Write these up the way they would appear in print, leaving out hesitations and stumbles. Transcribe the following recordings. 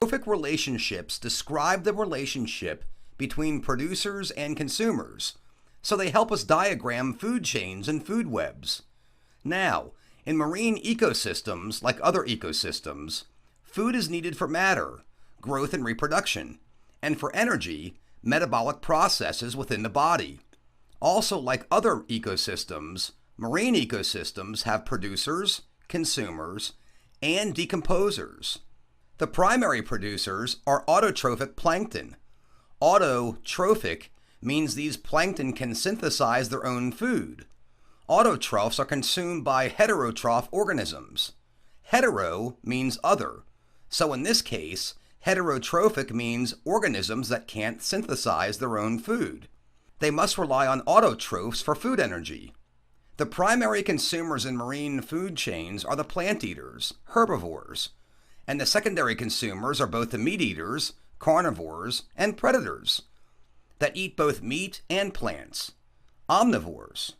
Trophic relationships describe the relationship between producers and consumers, so they help us diagram food chains and food webs. Now, in marine ecosystems, like other ecosystems, food is needed for matter, growth and reproduction, and for energy, metabolic processes within the body. Also, like other ecosystems, marine ecosystems have producers, consumers, and decomposers. The primary producers are autotrophic plankton. Autotrophic means these plankton can synthesize their own food. Autotrophs are consumed by heterotroph organisms. Hetero means other, so in this case, heterotrophic means organisms that can't synthesize their own food. They must rely on autotrophs for food energy. The primary consumers in marine food chains are the plant eaters, herbivores, and the secondary consumers are both the meat eaters, carnivores, and predators that eat both meat and plants, omnivores.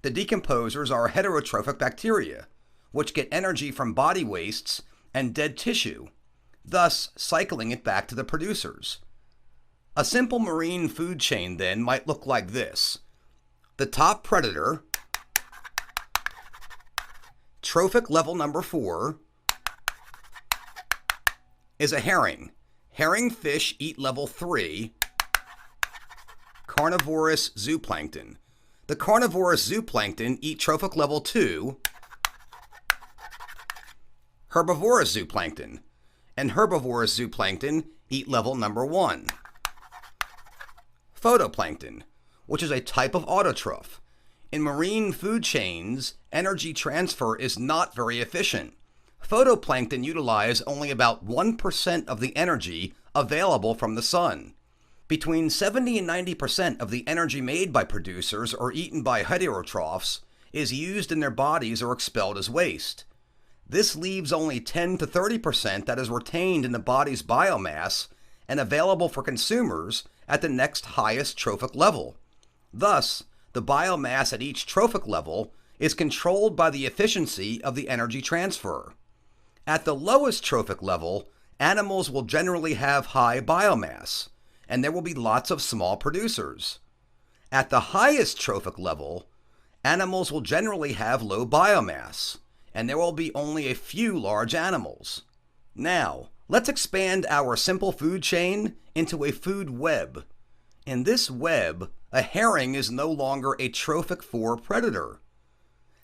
The decomposers are heterotrophic bacteria, which get energy from body wastes and dead tissue, thus cycling it back to the producers. A simple marine food chain then might look like this. The top predator, trophic level number 4, is a herring. Herring fish eat level 3, carnivorous zooplankton. The carnivorous zooplankton eat trophic level 2, herbivorous zooplankton, and herbivorous zooplankton eat level number 1. Photoplankton, which is a type of autotroph. In marine food chains, energy transfer is not very efficient. Photoplankton utilize only about 1% of the energy available from the sun. Between 70 and 90% of the energy made by producers or eaten by heterotrophs is used in their bodies or expelled as waste. This leaves only 10 to 30% that is retained in the body's biomass and available for consumers at the next highest trophic level. Thus, the biomass at each trophic level is controlled by the efficiency of the energy transfer. At the lowest trophic level, animals will generally have high biomass, and there will be lots of small producers. At the highest trophic level, animals will generally have low biomass, and there will be only a few large animals. Now, let's expand our simple food chain into a food web. In this web, a herring is no longer a trophic 4 predator.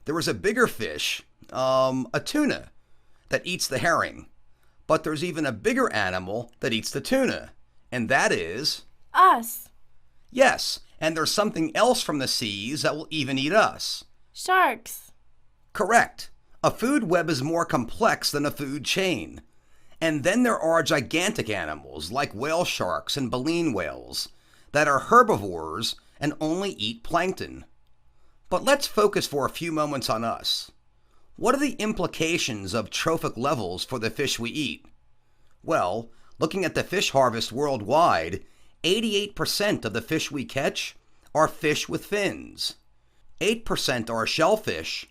There is a bigger fish, a tuna, that eats the herring. But there's even a bigger animal that eats the tuna, and that is... us. Yes, and there's something else from the seas that will even eat us. Sharks. Correct. A food web is more complex than a food chain. And then there are gigantic animals like whale sharks and baleen whales that are herbivores and only eat plankton. But let's focus for a few moments on us. What are the implications of trophic levels for the fish we eat? Well, looking at the fish harvest worldwide, 88% of the fish we catch are fish with fins. 8% are shellfish,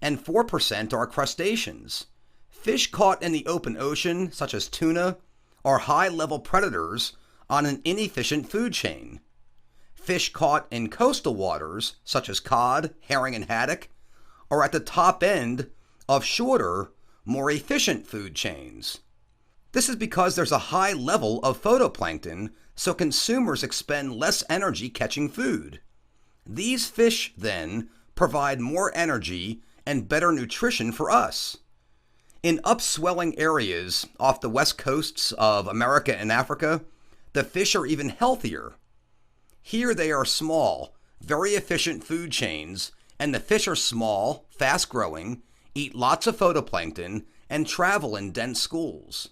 and 4% are crustaceans. Fish caught in the open ocean, such as tuna, are high-level predators on an inefficient food chain. Fish caught in coastal waters, such as cod, herring, and haddock, are at the top end of shorter, more efficient food chains. This is because there's a high level of photoplankton, so consumers expend less energy catching food. These fish, then, provide more energy and better nutrition for us. In upswelling areas off the west coasts of America and Africa, the fish are even healthier. Here they are small, very efficient food chains, and the fish are small, fast-growing, eat lots of photoplankton, and travel in dense schools.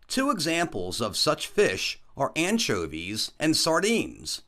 Two examples of such fish are anchovies and sardines.